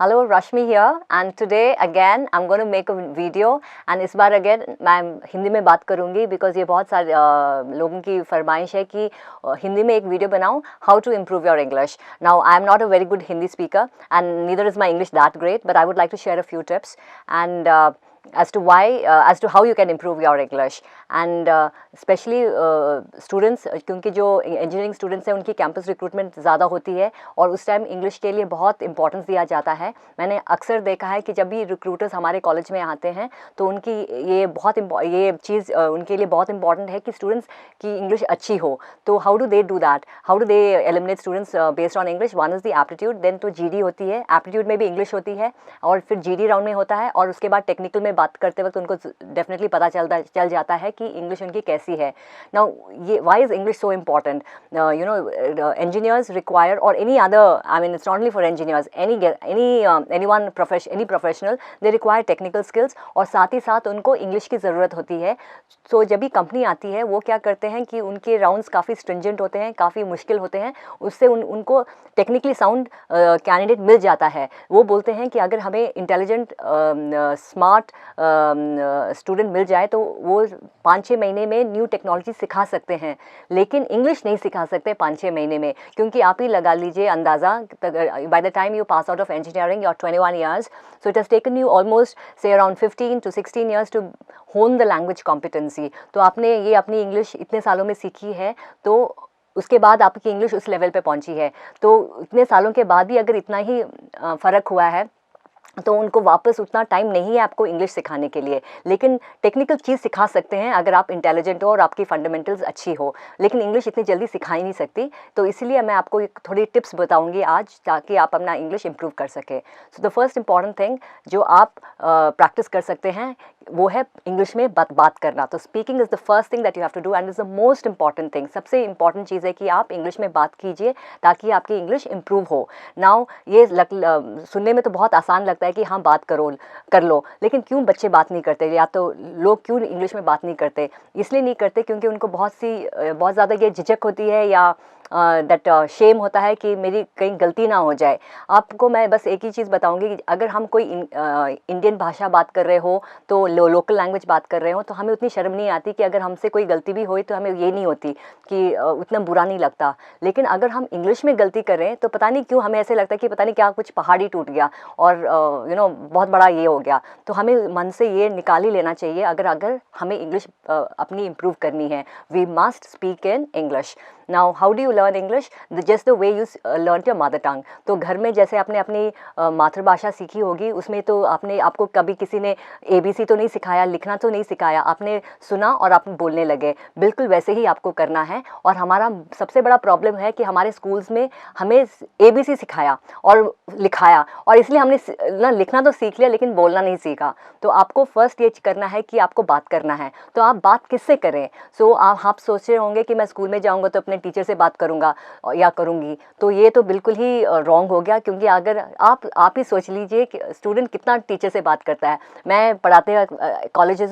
Hello, Rashmi here, and today again I'm going to make a video and इस बार again मैं हिंदी में बात करूँगी because ये बहुत सारे लोगों की फरमाइश है कि हिंदी में एक वीडियो बनाऊँ how to improve your English. Now I am not a very good Hindi speaker and neither is my English that great, but I would like to share a few tips and as to how you can improve your English and especially students, क्योंकि जो engineering students हैं उनकी campus recruitment ज़्यादा होती है और उस time English के लिए बहुत इंपॉर्टेंस दिया जाता है। मैंने अक्सर देखा है कि जब भी रिक्रूटर्स हमारे कॉलेज में आते हैं तो उनकी ये चीज़ उनके लिए बहुत इंपॉर्टेंट है कि स्टूडेंट्स की इंग्लिश अच्छी हो। तो how do they do that, how do they eliminate students based on English? One is the aptitude, then तो जीडी होती है, एप्टीट्यूड में भी इंग्लिश होती है और फिर जीडी राउंड में होता है और उसके बाद टेक्निकल में बात करते वक्त उनको डेफिनेटली पता चल जाता है कि इंग्लिश उनकी कैसी है। नाउ ये why is English so important? engineers require, or any other, I mean it's not only for engineers, any professional, they require technical skills और साथ ही साथ उनको इंग्लिश की ज़रूरत होती है। तो जब भी कंपनी आती है वो क्या करते हैं कि उनके राउंड्स काफ़ी स्ट्रिंजेंट होते हैं, काफ़ी मुश्किल होते हैं, उससे उनको टेक्निकली साउंड कैंडिडेट मिल जाता है। वो बोलते हैं कि अगर हमें इंटेलिजेंट स्मार्ट स्टूडेंट मिल जाए तो वो 5-6 महीने में न्यू टेक्नोलॉजी सिखा सकते हैं, लेकिन इंग्लिश नहीं सिखा सकते 5-6 महीने में, क्योंकि आप ही लगा लीजिए अंदाज़ा, by the time you pass out of engineering your 21 years, so it has taken you almost say around 15 to 16 years to hone the language competency। तो आपने ये अपनी इंग्लिश इतने सालों में सीखी है तो उसके बाद आपकी इंग्लिश उस लेवल पे पहुंची है। तो इतने सालों के बाद ही अगर इतना ही फ़र्क हुआ है तो उनको वापस उतना टाइम नहीं है आपको इंग्लिश सिखाने के लिए, लेकिन टेक्निकल चीज़ सिखा सकते हैं अगर आप इंटेलिजेंट हो और आपकी फंडामेंटल्स अच्छी हो, लेकिन इंग्लिश इतनी जल्दी सिखा ही नहीं सकती। तो इसीलिए मैं आपको थोड़ी टिप्स बताऊंगी आज ताकि आप अपना इंग्लिश इंप्रूव कर सके। So the first important thing जो आप प्रैक्टिस कर सकते हैं वो है इंग्लिश में बात करना। तो speaking is the first thing that you have to do and is the most important thing. सबसे इंपॉर्टेंट चीज़ है कि आप इंग्लिश में बात कीजिए ताकि आपकी इंग्लिश इंप्रूव हो। नाउ ये सुनने में तो बहुत आसान लगता है कि हाँ बात कर लो, लेकिन क्यों बच्चे बात नहीं करते या तो लोग क्यों इंग्लिश में बात नहीं करते? इसलिए नहीं करते क्योंकि उनको बहुत ज़्यादा ये झिझक होती है या दैट शेम होता है कि मेरी कहीं गलती ना हो जाए। आपको मैं बस एक ही चीज़ बताऊंगी कि अगर हम कोई इंडियन भाषा बात कर रहे हो तो लोकल लैंग्वेज बात कर रहे हो तो हमें उतनी शर्म नहीं आती कि अगर हमसे कोई गलती भी हुई तो हमें ये नहीं होती कि उतना बुरा नहीं लगता। लेकिन अगर हम इंग्लिश में गलती कर रहे हैं तो पता नहीं क्यों हमें ऐसे लगता है कि पता नहीं क्या कुछ पहाड़ ही टूट गया और बहुत बड़ा ये हो गया। तो हमें मन से ये निकाल ही लेना चाहिए अगर हमें इंग्लिश अपनी इम्प्रूव करनी है। We must speak in English. Now how do you learn English? Just the way you learn your mother tongue. तो घर में जैसे आपने अपनी मातृभाषा सीखी होगी उसमें तो आपको कभी किसी ने ABC तो नहीं सिखाया, लिखना तो नहीं सिखाया, आपने सुना और आप बोलने लगे, बिल्कुल वैसे ही आपको करना है। और हमारा सबसे बड़ा प्रॉब्लम है कि हमारे स्कूल्स में हमें ABC सिखाया और लिखाया और इसलिए हमने ना लिखना तो सीख लिया लेकिन बोलना नहीं सीखा। तो आपको फर्स्ट ये करना है कि आपको बात करना है। तो आप बात किससे करें? सो आप सोच रहे होंगे कि मैं स्कूल में जाऊंगा तो अपने टीचर से बात करूंगा या करूंगी, तो ये तो बिल्कुल ही रॉन्ग हो गया। क्योंकि अगर आप ही सोच लीजिए कि स्टूडेंट कितना टीचर से बात करता है। मैं पढ़ाते कॉलेज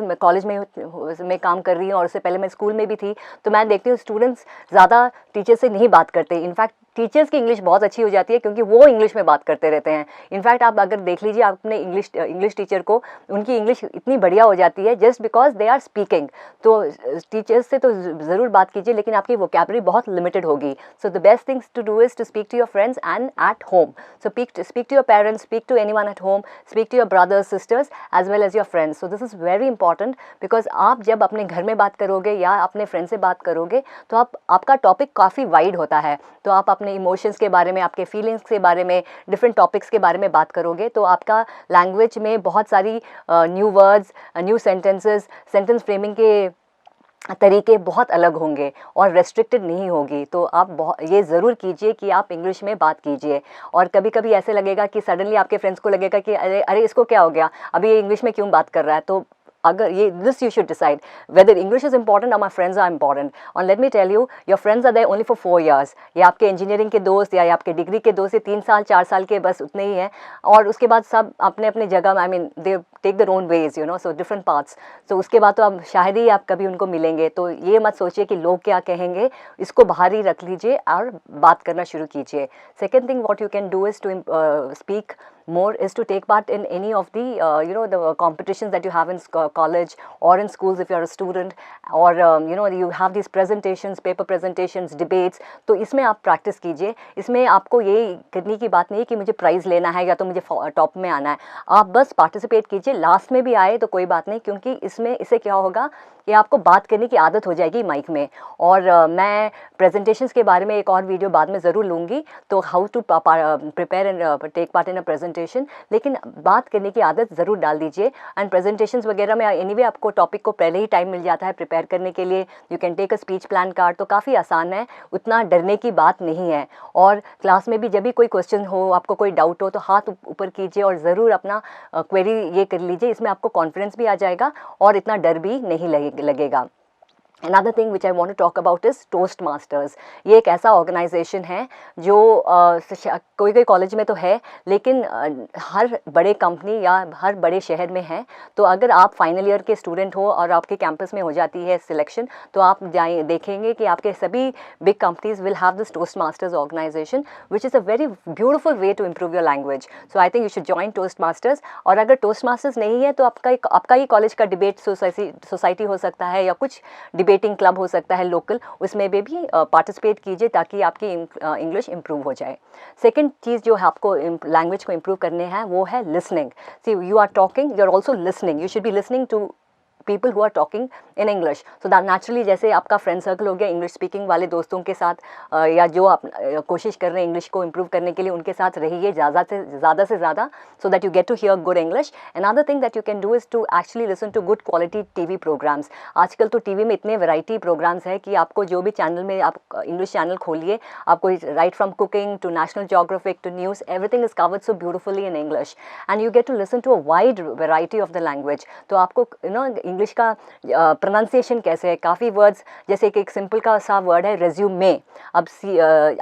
में काम कर रही हूँ और उससे पहले मैं स्कूल में भी थी, तो मैं देखती हूँ स्टूडेंट्स ज़्यादा टीचर से नहीं बात करते। इनफैक्ट टीचर्स की इंग्लिश बहुत अच्छी हो जाती है क्योंकि वो इंग्लिश में बात करते रहते हैं। इनफैक्ट आप अगर देख लीजिए अपने इंग्लिश टीचर को, उनकी इंग्लिश इतनी बढ़िया हो जाती है just because they are speaking. तो टीचर्स से तो ज़रूर बात कीजिए लेकिन आपकी वोकैबुलरी बहुत लिमिटेड होगी। So the best things to do is to speak to your friends and at home. So speak to your parents, speak to anyone at home, speak to your brothers sisters as well as your friends. So this is very important because आप जब अपने घर में बात करोगे या अपने friend से बात करोगे तो आपका टॉपिक काफ़ी वाइड होता है। तो आप अपने इमोशंस के बारे में, आपके फीलिंग्स के बारे में, डिफरेंट टॉपिक्स के बारे में बात करोगे तो आपका लैंग्वेज में बहुत सारी new words, new sentences, sentence framing के तरीके बहुत अलग होंगे और रेस्ट्रिक्टेड नहीं होगी। तो आप ये ज़रूर कीजिए कि आप इंग्लिश में बात कीजिए। और कभी कभी ऐसे लगेगा कि सडनली आपके फ्रेंड्स को लगेगा कि अरे इसको क्या हो गया, अभी ये इंग्लिश में क्यों बात कर रहा है? तो अगर ये this you should decide whether English is important और माई फ्रेंड्स आर इंपॉर्टेंट। और let me tell you, your friends are there only for 4 years। या आपके इंजीनियरिंग के दोस्त या आपके डिग्री के दोस्त 3 साल 4 साल के बस उतने ही हैं और उसके बाद सब अपने अपने जगह, I mean they take their own ways, you know, so different paths. तो उसके बाद तो आप शायद ही आप कभी उनको मिलेंगे. तो ये मत सोचिए कि लोग क्या कहेंगे, इसको बाहर ही रख लीजिए और बात करना शुरू कीजिए. Second thing what you can do is to speak more is to take part in any of the the competitions that you have in college or in schools if you are a student, or you have these presentations, paper presentations, debates. तो इसमें आप practice कीजिए. इसमें आपको ये करने की बात नहीं है कि मुझे प्राइज़ लेना है या तो मुझे टॉप में आना है. आप बस पार्टिसिपेट कीजिए. लास्ट में भी आए तो कोई बात नहीं, क्योंकि इससे क्या होगा कि आपको बात करने की आदत हो जाएगी माइक में. और मैं प्रेजेंटेशंस के बारे में एक और वीडियो बाद में ज़रूर लूँगी, तो how to prepare and take part in a presentation. लेकिन बात करने की आदत ज़रूर डाल दीजिए. एंड प्रेजेंटेशंस वगैरह में एनीवे आपको टॉपिक को पहले ही टाइम मिल जाता है प्रिपेयर करने के लिए. You can take a speech plan card, तो काफ़ी आसान है, उतना डरने की बात नहीं है. और क्लास में भी जब भी कोई क्वेश्चन हो, आपको कोई डाउट हो, तो हाथ ऊपर कीजिए और ज़रूर अपना क्वेरी ये कर लीजिए. इसमें आपको कॉन्फिडेंस भी आ जाएगा और इतना डर भी नहीं लगेगा. Another thing which I want to talk about is Toastmasters. ये एक ऐसा ऑर्गेनाइजेशन है जो कोई कॉलेज में तो है, लेकिन हर बड़े कंपनी या हर बड़े शहर में है. तो अगर आप फाइनल ईयर के स्टूडेंट हो और आपके कैंपस में हो जाती है सिलेक्शन, तो आप जाए देखेंगे कि आपके सभी big companies will have this Toastmasters organisation, which is a very beautiful way to improve your language. So I think you should join Toastmasters. और अगर Toastmasters नहीं है तो आपका ही कॉलेज का डिबेट सोसाइटी हो सकता है, या कुछ डिबेटिंग क्लब हो सकता है लोकल, उसमें भी पार्टिसिपेट कीजिए ताकि आपकी इंग्लिश इंप्रूव हो जाए. सेकंड चीज़ जो है आपको लैंग्वेज को इंप्रूव करने हैं वो है listening. See you are talking, you are also listening. You should be listening to people who are talking in English. So that naturally, जैसे आपका फ्रेंड सर्कल हो गया इंग्लिश स्पीकिंग वाले दोस्तों के साथ, या जो आप कोशिश कर रहे हैं इंग्लिश को इम्प्रूव करने के लिए, उनके साथ रहिए ज़्यादा से ज़्यादा, so that you get to hear good English. Another thing that you can do is to actually listen to good quality TV programs. आजकल तो टीवी में इतने वैरायटी प्रोग्राम्स हैं कि आपको जो भी चैनल में आप इंग्लिश चैनल खोलिए, आपको right from cooking to National Geographic to news, everything is covered so beautifully in English, and you get to listen to a wide variety of the language. तो आपको इंग्लिश का pronunciation कैसे है, काफ़ी words, जैसे कि एक सिंपल का सा वर्ड है रेज्यूमे. अब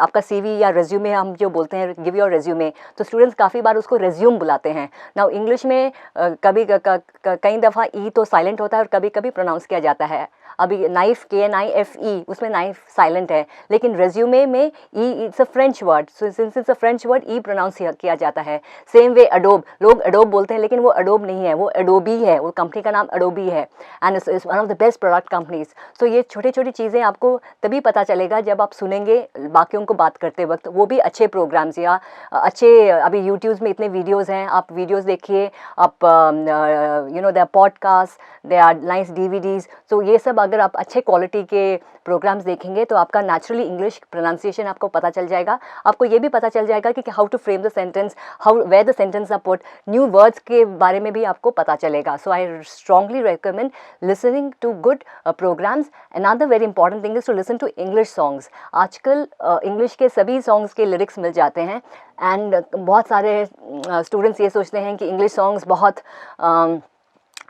आपका सीवी या रेज्यूमे हम जो बोलते हैं, गिव योर रेज्यूमे, तो स्टूडेंट्स काफ़ी बार उसको रेज्यूम बुलाते हैं. नाउ इंग्लिश में कभी कई दफ़ा ई तो साइलेंट होता है और कभी कभी प्रोनाउंस किया जाता है. अभी नाइफ, KNIFE, उसमें नाइफ साइलेंट है, लेकिन रेज्यूमे में E, it's a French word, so since it's a French word, E pronounce किया जाता है. सेम वे अडोब, लोग अडोब बोलते हैं लेकिन वो अडोब नहीं है, वो अडोबी है. वो कंपनी का नाम अडोबी है, and it's one of the best product companies. So ये छोटी छोटी चीज़ें आपको तभी पता चलेगा जब आप सुनेंगे बाकियों को बात करते वक्त, वो भी अच्छे प्रोग्राम्स या अच्छे. अभी यूट्यूब में इतने वीडियोज़ हैं, आप वीडियोज़ देखिए, आप they are podcast, they are nice DVDs. सो ये सब अगर आप अच्छे क्वालिटी के प्रोग्राम्स देखेंगे तो आपका नेचुरली इंग्लिश प्रोनाउंसिएशन आपको पता चल जाएगा. आपको ये भी पता चल जाएगा कि how to frame the sentence, how where the sentence are put, new words के बारे में भी आपको पता चलेगा. So I strongly recommend listening to good programmes. Another very important thing is to listen to English songs. आजकल English के सभी सॉन्ग्स के लिरिक्स मिल जाते हैं, एंड बहुत सारे स्टूडेंट्स ये सोचते हैं कि इंग्लिश सॉन्ग्स बहुत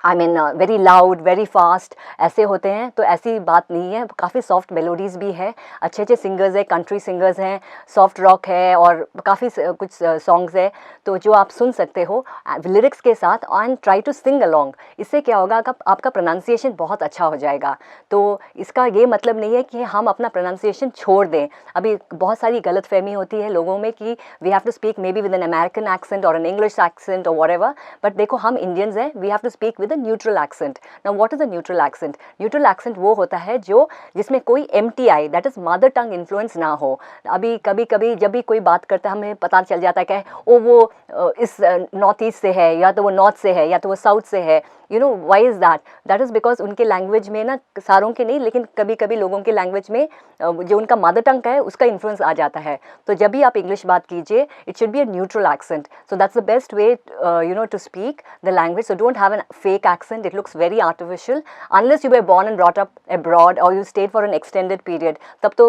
वेरी लाउड, वेरी फास्ट ऐसे होते हैं. तो ऐसी बात नहीं है, काफ़ी सॉफ्ट मेलोडीज़ भी है, अच्छे अच्छे सिंगर्स हैं, कंट्री सिंगर्स हैं, सॉफ्ट रॉक है, और काफ़ी कुछ सॉन्ग्स है तो जो आप सुन सकते हो लिरिक्स के साथ, and try to sing along. इससे क्या होगा, आपका प्रोनाउंसिएशन बहुत अच्छा हो जाएगा. तो इसका ये मतलब नहीं है कि हम अपना प्रोनाउंसिएशन छोड़ दें. अभी बहुत सारी गलतफहमी होती है लोगों में कि we have to speak maybe with an American accent और एन इंग्लिश एक्सेंट और व्हाटएवर, बट देखो हम इंडियंस हैं, we have to speak with neutral accent. Now what is a neutral accent? Neutral accent वो होता है जिसमें कोई MTI, that is mother tongue influence ना हो. अभी कभी जब भी कोई बात करता है हमें पता चल जाता है कि वो इस नॉर्थ ईस्ट से है, या तो वो नॉर्थ से है, या तो वो साउथ से है. Why is that is because उनके लैंग्वेज में ना, सारों के नहीं लेकिन कभी कभी लोगों के लैंग्वेज में जो उनका मदर टंग का है उसका इन्फ्लुएंस आ जाता है. तो जब भी आप इंग्लिश बात कीजिए, it should be a neutral accent. So that's the best way to speak the language. So don't have an fake accent. It looks very artificial unless you were born and brought up abroad or you stayed for an extended period. तब तो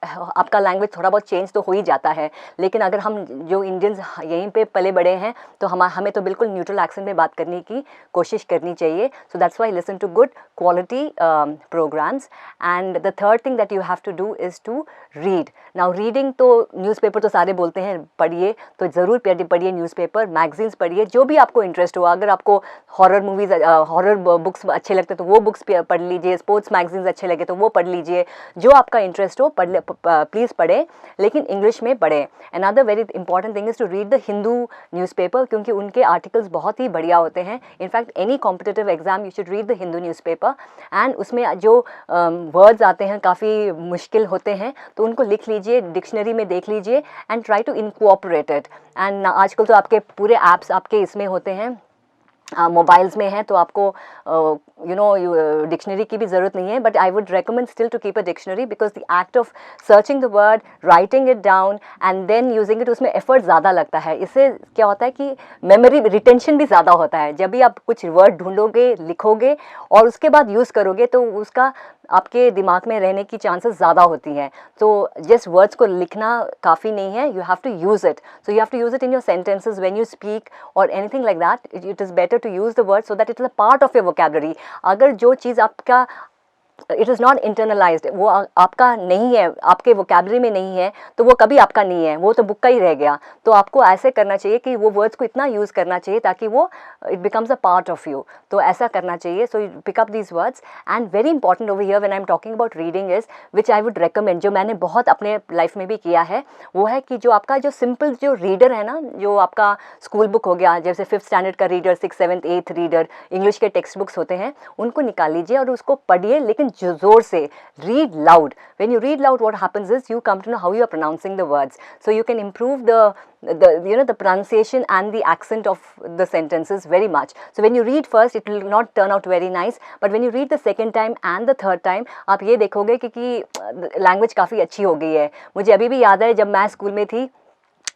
आपका language थोड़ा बहुत change तो हो ही जाता है, लेकिन अगर हम जो इंडियंस यहीं पे पले बड़े हैं तो हमें तो बिल्कुल न्यूट्रल एक्सेंट में बात करने की कोशिश करनी चाहिए. So that's why listen to good quality programmes. And the third thing that you have to do is to read. Now reading तो न्यूज़पेपर तो सारे बोलते हैं पढ़िए, तो ज़रूर पढ़िए न्यूज़पेपर, मैगजीन्स पढ़िए, जो भी आपको इंटरेस्ट हो. अगर आपको हॉरर मूवीज़ हॉरर बुक्स अच्छे लगते हैं तो वो बुक्स पढ़ लीजिए, स्पोर्ट्स मैगजीन्स अच्छे लगे तो वो पढ़ लीजिए, जो आपका इंटरेस्ट हो प्लीज़ पढ़ें, लेकिन इंग्लिश में पढ़ें. Another very important thing is to read the Hindu newspaper, क्योंकि उनके आर्टिकल्स बहुत ही बढ़िया होते हैं. In fact any competitive exam you should read the Hindu newspaper. And उसमें जो वर्ड्स आते हैं काफ़ी मुश्किल होते हैं, तो उनको लिख लीजिए, डिक्शनरी में देख लीजिए and try to incorporate it. And आजकल तो आपके पूरे ऐप्स आपके इसमें होते हैं, मोबाइल्स में है, तो आपको डिक्शनरी की भी ज़रूरत नहीं है. But I would recommend still to keep a dictionary, because the act of searching the word, writing it down and then using it, उसमें एफर्ट ज़्यादा लगता है. इससे क्या होता है कि मेमोरी रिटेंशन भी ज़्यादा होता है. जब भी आप कुछ वर्ड ढूंढोगे, लिखोगे और उसके बाद यूज़ करोगे तो उसका आपके दिमाग में रहने की चांसेस ज़्यादा होती हैं. तो जस्ट वर्ड्स को लिखना काफ़ी नहीं है, you have to use it. So you have to use it in your sentences when you speak और anything like that. It is better to use the word so that it is a part of your vocabulary. अगर जो चीज़ आपका it is not internalised, वो आपका नहीं है, आपके vocabulary में नहीं है, तो वो कभी आपका नहीं है, वो तो बुक का ही रह गया. तो आपको ऐसे करना चाहिए कि वो वर्ड्स को इतना यूज़ करना चाहिए ताकि वो it becomes a part of you. तो ऐसा करना चाहिए. So you pick up these words. And very important over here when I am talking about reading is, which I would recommend, जो मैंने बहुत अपने लाइफ में भी किया है, वो है कि जो आपका जो सिंपल जो रीडर है ना, जो आपका स्कूल बुक हो गया, जैसे 5th स्टैंडर्ड का reader, 6th 7th 8th reader, English के टेक्स्ट बुक्स होते हैं, उनको निकाल लीजिए और उसको पढ़िए, लेकिन जोर से. Read loud. When you read loud, what happens is you come to know how you are pronouncing the words. So you can improve the pronunciation and the accent of the sentences very much. So when you read first, it will not turn out very nice. But when you read the second time and the third time, आप ये देखोगे कि language काफ़ी अच्छी हो गई है. मुझे अभी भी याद है जब मैं स्कूल में थी,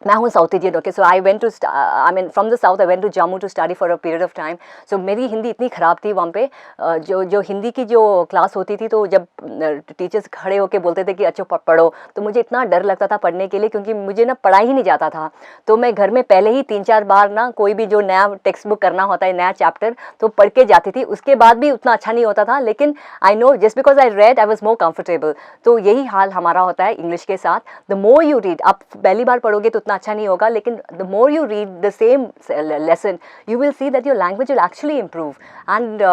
मैं हूँ South Indian. Okay, so I from the south I went to Jammu to study for a period of time. सो मेरी हिंदी इतनी ख़राब थी वहाँ पे. जो हिंदी की जो क्लास होती थी, तो जब टीचर्स खड़े होके बोलते थे कि अच्छा पढ़ो, तो मुझे इतना डर लगता था पढ़ने के लिए, क्योंकि मुझे ना पढ़ा ही नहीं जाता था. तो मैं घर में पहले ही 3-4 बार ना कोई भी जो नया टेक्स्ट बुक करना होता है, नया चैप्टर, तो पढ़ के जाती थी. उसके बाद भी उतना अच्छा नहीं होता था, लेकिन I know just because I read I was more comfortable. तो यही हाल हमारा होता है इंग्लिश के साथ. द मोर यू रीड, आप पहली बार पढ़ोगे तो अच्छा नहीं होगा, लेकिन the more you read the same lesson, you will see that your language will actually improve, and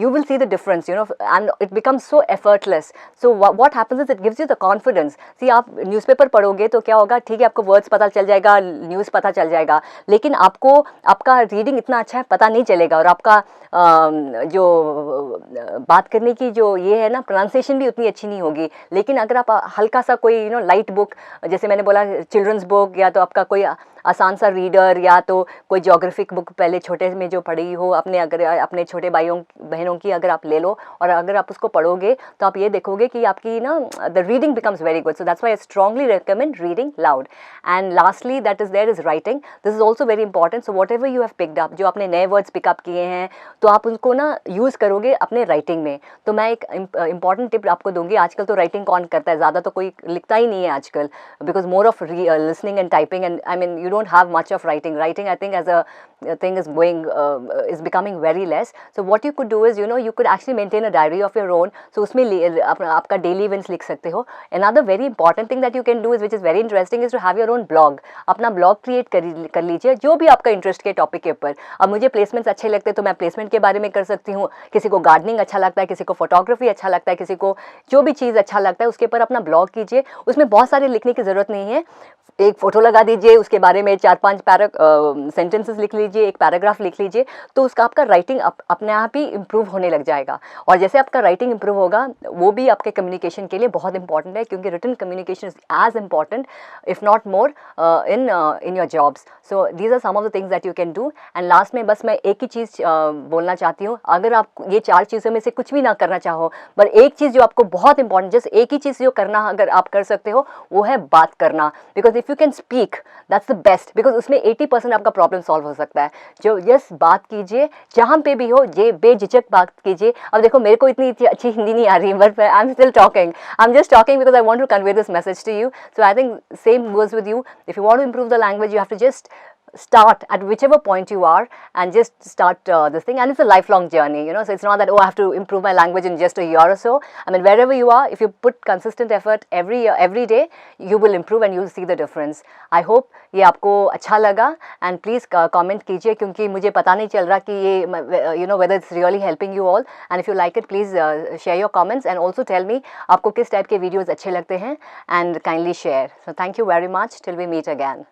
you will see the difference, and it becomes so effortless. So what happens is it gives you the confidence. See, आप newspaper पढ़ोगे तो क्या होगा, ठीक है, आपको words पता चल जाएगा, न्यूज़ पता चल जाएगा, लेकिन आपको आपका रीडिंग इतना अच्छा है पता नहीं चलेगा, और आपका जो बात करने की जो ये है ना, प्रोनाउंसिएशन भी उतनी अच्छी नहीं होगी. लेकिन अगर आप हल्का सा कोई लाइट बुक, जैसे मैंने बोला चिल्ड्रंस बुक, या तो आपका कोई आसान सा रीडर, या तो कोई जोग्राफिक बुक पहले छोटे में जो पढ़ी हो अपने छोटे भाइयों बहनों की अगर आप ले लो, और अगर आप उसको पढ़ोगे तो आप ये देखोगे कि आपकी the reading becomes very good. So that's why I strongly recommend reading loud. And lastly that is there is writing. This is also very important. So whatever you have picked up, जो आपने नए words pickup किए हैं, तो आप उनको use करोगे अपने राइटिंग में. तो मैं एक इंपॉर्टेंट टिप आपको दूंगी. आजकल तो राइटिंग कौन करता है, ज़्यादा तो कोई लिखता ही नहीं है आजकल, because more of listening and typing, and I mean you don't have much of writing. I think as a thing is becoming very less. So what you could do is, you could actually maintain a diary of your own. So उसमें आपका daily events लिख सकते हो. Another very important thing that you can do is, which is very interesting, is to have your own blog. अपना blog create कर लीजिए, जो भी आपका इंटरेस्ट के टॉपिक के ऊपर. अब मुझे प्लेसमेंट्स अच्छे लगते हैं तो मैं प्लेसमेंट के बारे में कर सकती हूँ. किसी को गार्डनिंग अच्छा लगता है, किसी को फोटोग्राफी अच्छा लगता है, किसी को जो भी चीज़ अच्छा लगता है उसके ऊपर अपना ब्लॉग कीजिए. उसमें बहुत सारे लिखने की ज़रूरत नहीं है. एक फ़ोटो लगा दीजिए, उसके बारे में 4-5 सेंटेंसेस लिख लीजिए, एक पैराग्राफ लिख लीजिए, तो उसका आपका राइटिंग अपने आप ही इम्प्रूव होने लग जाएगा. और जैसे आपका राइटिंग इम्प्रूव होगा, वो भी आपके कम्युनिकेशन के लिए बहुत इंपॉर्टेंट है, क्योंकि written communication is as important if not more in your jobs. So these are some of the things that you can do. And last में बस मैं एक ही चीज़ बोलना चाहती हूँ. अगर आप ये 4 चीज़ों में से कुछ भी ना करना चाहो, पर एक चीज़ जो आपको बहुत इंपॉर्टेंट, जैसे एक ही चीज़ जो करना अगर आप कर सकते हो, वो है बात करना. Because if you can speak, that's the best, because उसमें 80% आपका प्रॉब्लम सॉल्व हो सकता है। जो यस बात कीजिए, जहाँ पे भी हो ये बेझिझक बात कीजिए। अब देखो मेरे को इतनी अच्छी हिंदी नहीं आ रही है, but I am still talking, I am just talking because I want to convey this message to you. So I think same goes with you. If you want to improve the language, you have to just start at whichever point you are and just start this thing. And it's a lifelong journey, you know, so it's not that, oh, I have to improve my language in just a year or so. I mean, wherever you are, if you put consistent effort every year, every day, you will improve and you'll see the difference. I hope ये आपको अच्छा लगा, and please comment कीजिए, क्योंकि मुझे पता नहीं चल रहा कि ये you know whether it's really helping you all. And if you like it, please share your comments and also tell me आपको किस टाइप के videos अच्छे लगते हैं, and kindly share. So thank you very much till we meet again.